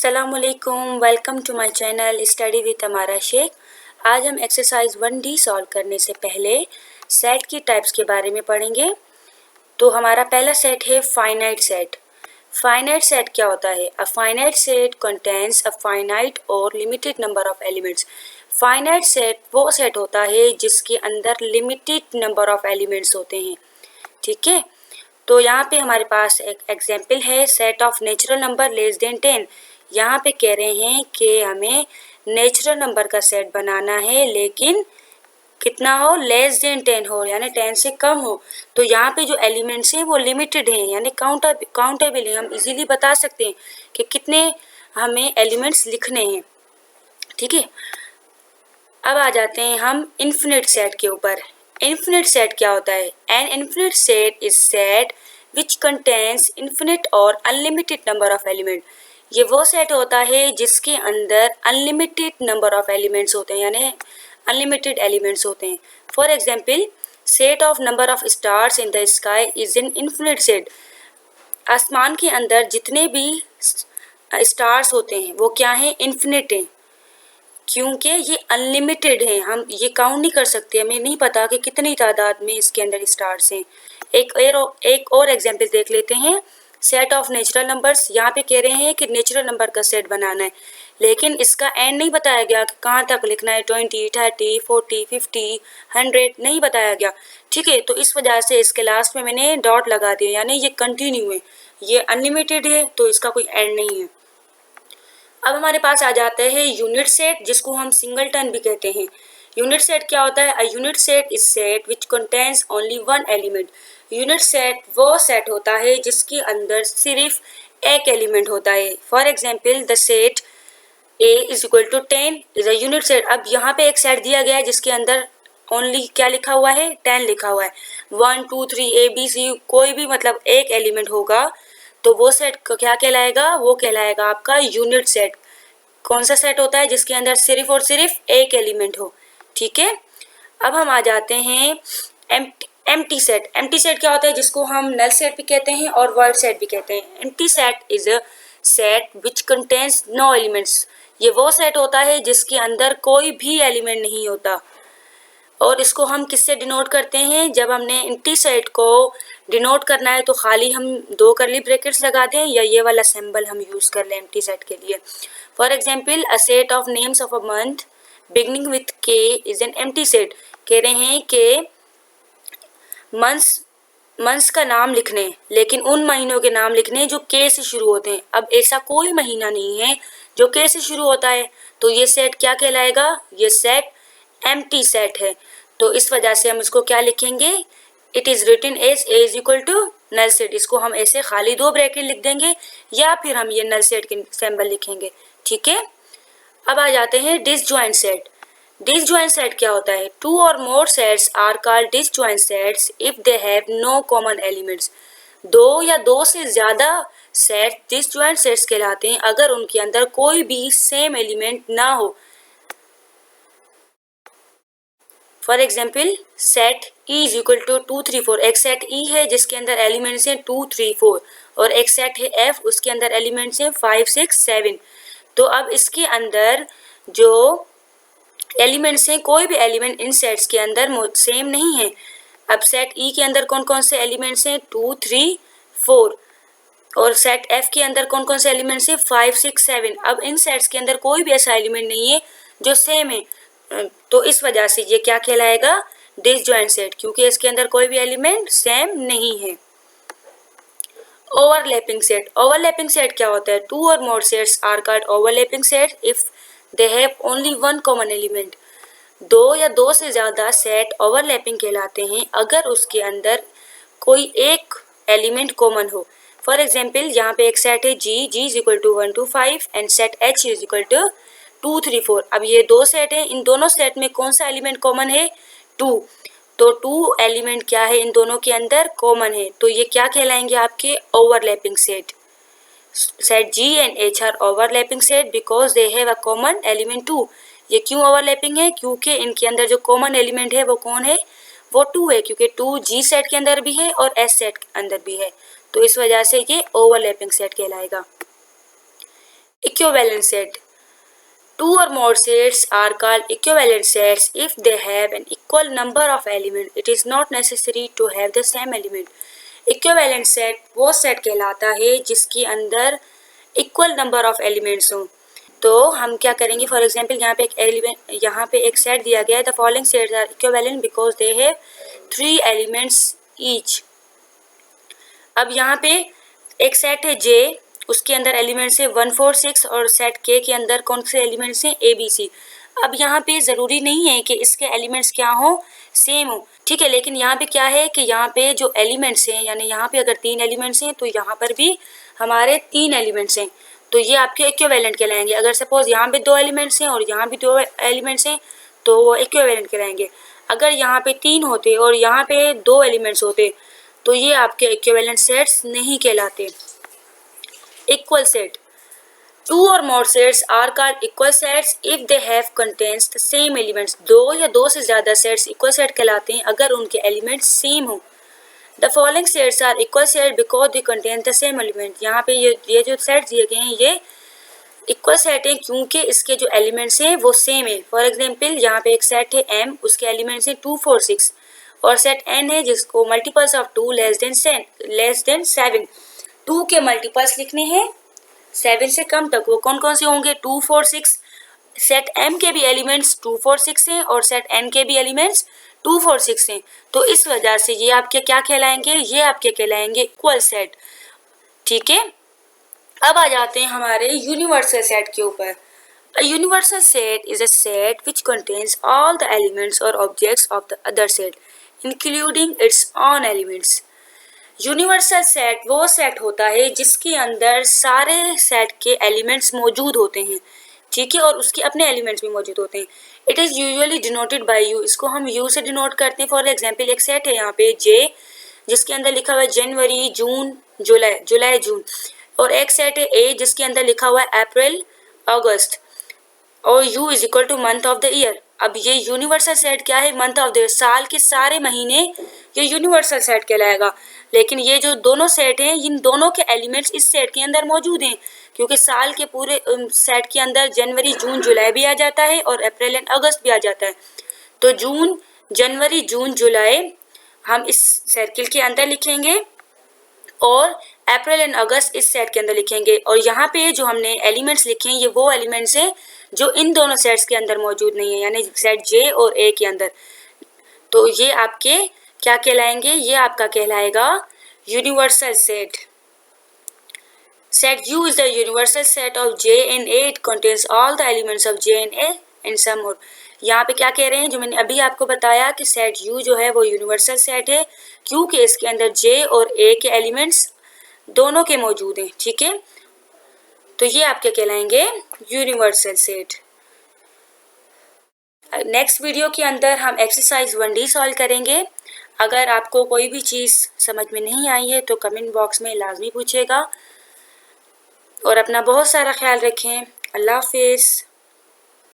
अस्सलामुअलैकुम, welcome to my channel study with Amara Sheikh. आज हम एक्सरसाइज 1D सॉल्व करने से पहले सेट की टाइप्स के बारे में पढ़ेंगे। तो हमारा पहला सेट है फाइनाइट सेट। फाइनाइट सेट क्या होता है? A finite set contains a finite और limited number of elements. Finite set वो सेट होता है जिसके अंदर लिमिटेड नंबर ऑफ एलिमेंट्स होते हैं। ठीक है, तो यहाँ पे हमारे पास एक एग्जाम्पल है, set of natural number less than 10। यहाँ पे कह रहे हैं कि हमें नेचुरल नंबर का सेट बनाना है, लेकिन कितना हो? लेस देन 10 हो, यानी 10 से कम हो। तो यहाँ पे जो एलिमेंट्स हैं वो लिमिटेड हैं, यानी काउंटेबल है। हम इजीली बता सकते हैं कि कितने हमें एलिमेंट्स लिखने हैं। ठीक है, अब आ जाते हैं हम इन्फिनिट सेट के ऊपर। इन्फिनिट सेट क्या होता है? An infinite set is set which contains infinite और अनलिमिटेड नंबर ऑफ एलिमेंट। ये वो सेट होता है जिसके अंदर अनलिमिटेड नंबर ऑफ एलिमेंट्स होते हैं, यानी अनलिमिटेड एलिमेंट्स होते हैं। For example, set of number of stars in the sky is an infinite set. आसमान के अंदर जितने भी स्टार्स होते हैं वो क्या हैं? इन्फिनिट हैं, क्योंकि ये अनलिमिटेड हैं। हम ये काउंट नहीं कर सकते, हमें नहीं पता कि कितनी तादाद में इसके अंदर स्टार्स हैं। एक और एग्जांपल देख लेते हैं, सेट ऑफ नेचुरल नंबर्स। यहाँ पे कह रहे हैं कि नेचुरल नंबर का सेट बनाना है, लेकिन इसका एंड नहीं बताया गया कि कहाँ तक लिखना है। 20, 30, 40, 50, 100 नहीं बताया गया। ठीक है, तो इस वजह से इसके लास्ट में मैंने डॉट लगा दिया, यानी ये कंटिन्यू है, ये अनलिमिटेड है, तो इसका कोई एंड नहीं है। अब हमारे पास आ जाता है यूनिट सेट, जिसको हम सिंगलटन भी कहते हैं। यूनिट सेट क्या होता है? A unit set is set which contains only one element. Unit set वो सेट होता है जिसके अंदर सिर्फ एक एलिमेंट होता है। For example, the set A is equal to 10 is a unit set. अब यहाँ पे एक सेट दिया गया है जिसके अंदर ओनली क्या लिखा हुआ है? 10 लिखा हुआ है। 1, 2, 3 ABC कोई भी मतलब एक एलिमेंट होगा तो वो सेट क्या कहलाएगा? वो कहलाएगा आपका यूनिट सेट। कौन सा सेट होता है? जिसके अंदर सिर्फ और सिर्फ एक एलिमेंट हो। ठीक है, अब हम आ जाते हैं एम्प्टी सेट। एम्प्टी सेट क्या होता है? जिसको हम नल सेट भी कहते हैं और वर्ड सेट भी कहते हैं। Empty set is a set which contains no elements. ये वो सेट होता है जिसके अंदर कोई भी एलिमेंट नहीं होता। और इसको हम किससे डिनोट करते हैं? जब हमने एम्प्टी सेट को डिनोट करना है तो खाली हम 2 कर्ली ब्रैकेट्स लगा दें, या ये वाला सिंबल हम यूज कर लें एम्प्टी सेट के लिए। For example, a set of names of a month beginning with के इज एन एम्प्टी सेट। कह रहे हैं कि मंथ्स का नाम लिखने, लेकिन उन महीनों के नाम लिखने जो के से शुरू होते हैं। अब ऐसा कोई महीना नहीं है जो के से शुरू होता है, तो ये सेट क्या कहलाएगा? ये सेट एम्प्टी सेट है। तो इस वजह से हम इसको क्या लिखेंगे? It is written as A is equal to null set. इसको हम ऐसे खाली 2 ब्रैकेट लिख देंगे, या फिर हम ये नल सेट के सिंबल लिखेंगे। ठीक है, अब आ जाते हैं डिसजॉइंट सेट। डिसजॉइंट सेट क्या होता है? 2 और more sets are called disjoint sets if they have no common elements. 2 या 2 से ज्यादा सेट डिसजॉइंट सेट्स कहलाते हैं अगर उनके अंदर कोई भी सेम एलिमेंट ना हो। For example, set E is equal to 2, 3, 4। एक सेट ई है जिसके अंदर एलिमेंट्स हैं 2, 3, 4, और एक सेट है एफ, उसके अंदर एलिमेंट्स हैं 5, 6, 7। तो अब इसके अंदर जो एलिमेंट्स हैं, कोई भी एलिमेंट इन सेट्स के अंदर सेम नहीं है। अब सेट ई के अंदर कौन कौन से एलिमेंट्स हैं? 2, 3, 4। और सेट एफ के अंदर कौन कौन से एलिमेंट्स हैं? 5, 6, 7। अब इन सेट्स के अंदर कोई भी ऐसा एलिमेंट नहीं है जो सेम है, तो इस वजह से ये क्या कहलाएगा? डिसजॉइंट सेट, क्योंकि इसके अंदर कोई भी एलिमेंट सेम नहीं है। Overlapping set. ओवरलैपिंग सेट क्या होता है? 2 और more sets are called overlapping set if they have only one common element. 2 या 2 से ज्यादा सेट ओवरलैपिंग कहलाते हैं अगर उसके अंदर कोई एक एलिमेंट कॉमन हो। फॉर एग्जाम्पल, यहाँ पे एक सेट है G is equal to 1 to 5 and set H is equal to 2, 3, 4। अब ये 2 सेट है, इन दोनों सेट में कौन सा एलिमेंट कॉमन है? 2। तो 2 एलिमेंट क्या है? इन दोनों के अंदर कॉमन है, तो ये क्या कहलाएंगे? आपके overlapping set. Set G and H are overlapping set because they have a common element 2। ये क्यों ओवरलैपिंग है? क्योंकि इनके अंदर जो कॉमन एलिमेंट है वो कौन है? वो 2 है, क्योंकि 2 जी सेट के अंदर भी है और एच सेट के अंदर भी है, तो इस वजह से ये ओवरलैपिंग सेट कहलाएगा। equivalent set. Two or more sets are called equivalent sets if they have an equal number of elements. It is not necessary to have the same element. Equivalent set वो set कहलाता है जिसके अंदर equal number of elements हों. तो हम क्या करेंगे, फॉर एग्जाम्पल यहाँ पे एक सेट दिया गया है. The following sets are equivalent because they have 3 elements each. अब यहाँ पे एक सेट है जे, उसके अंदर एलिमेंट्स है 1 4 6 और सेट के अंदर कौन से एलिमेंट्स हैं ए बी सी. अब यहाँ पे ज़रूरी नहीं है कि इसके एलिमेंट्स क्या हो, सेम हो, ठीक है. लेकिन यहाँ पे क्या है कि यहाँ पे जो एलिमेंट्स हैं, यानी यहाँ पे अगर 3 एलिमेंट्स हैं तो यहाँ पर भी हमारे 3 एलिमेंट्स हैं, तो ये आपके इक्विवेलेंट कहलाएंगे. अगर सपोज यहाँ पे 2 एलिमेंट्स हैं और यहाँ भी 2 एलिमेंट्स हैं तो वो इक्विवेलेंट कहलाएंगे. अगर यहाँ पे 3 होते और यहाँ पे 2 एलिमेंट्स होते तो ये आपके इक्विवेलेंट सेट्स नहीं कहलाते. Equal set. 2 or more sets are called equal sets if they have contains the same elements. 2 या 2 से ज़्यादा sets equal set कहलाते हैं अगर उनके elements same हो. The following sets are equal set because they contain the same element. यहाँ पे ये जो sets दिए गए हैं ये इक्वल सेट है क्योंकि इसके जो एलिमेंट्स हैं वो सेम है. फॉर एग्जाम्पल यहाँ पे एक सेट है m, उसके एलिमेंट्स हैं 2 4 6 और सेट n है जिसको मल्टीपल्स ऑफ 2 लेस देन 7. 2 के मल्टीपल्स लिखने हैं 7 से कम तक, वो कौन कौन से होंगे, 2 4 6. सेट m के भी एलिमेंट्स 2 4 6 हैं और सेट n के भी एलिमेंट्स 2 4 6 हैं. तो इस वजह से ये आपके क्या कहलाएंगे, ये आपके कहलाएंगे इक्वल सेट, ठीक है. अब आ जाते हैं हमारे यूनिवर्सल सेट के ऊपर. A universal set is a set which contains all the elements or objects of the other set, including its own elements. Universal set वो सेट होता है जिसके अंदर सारे सेट के एलिमेंट्स मौजूद होते हैं, ठीक है, और उसके अपने एलिमेंट्स भी मौजूद होते हैं. It is usually denoted by you. इसको हम यू से डिनोट करते हैं. फॉर एग्जांपल एक सेट है यहाँ पे जे जिसके अंदर लिखा हुआ है जनवरी जून जुलाई जून, और एक सेट है ए जिसके अंदर लिखा हुआ है अप्रैल अगस्त, और u is equal two month of the year. अब ये यूनिवर्सल सेट क्या है, मंथ ऑफ द ईयर, साल के सारे महीने ये यूनिवर्सल सेट कहलाएगा. लेकिन ये जो दोनों सेट हैं इन दोनों के एलिमेंट्स इस सेट के अंदर मौजूद हैं क्योंकि साल के पूरे सेट के अंदर जनवरी जून जुलाई भी आ जाता है और अप्रैल एंड अगस्त भी आ जाता है. तो जनवरी जून जुलाई हम इस सर्किल के अंदर लिखेंगे और अप्रैल एंड अगस्त इस सेट के अंदर लिखेंगे. और यहाँ पे जो हमने एलिमेंट्स लिखे हैं ये वो एलिमेंट्स हैं जो इन दोनों सेट्स के अंदर मौजूद नहीं है, यानी सेट जे और ए के अंदर. तो ये आपके क्या कहलाएंगे, ये आपका कहलाएगा universal set. Set U is the universal set of J and A. It contains all the elements of J and A and some more. यहाँ पे क्या कह रहे हैं, जो मैंने अभी आपको बताया कि सेट U जो है वो यूनिवर्सल सेट है क्योंकि इसके अंदर J और A के एलिमेंट्स दोनों के मौजूद हैं, ठीक है. तो ये आपके कहलाएंगे यूनिवर्सल सेट. नेक्स्ट वीडियो के अंदर हम एक्सरसाइज 1D सॉल्व करेंगे. अगर आपको कोई भी चीज़ समझ में नहीं आई है तो कमेंट बॉक्स में लाजमी पूछिएगा और अपना बहुत सारा ख्याल रखें. अल्लाह हाफिज़.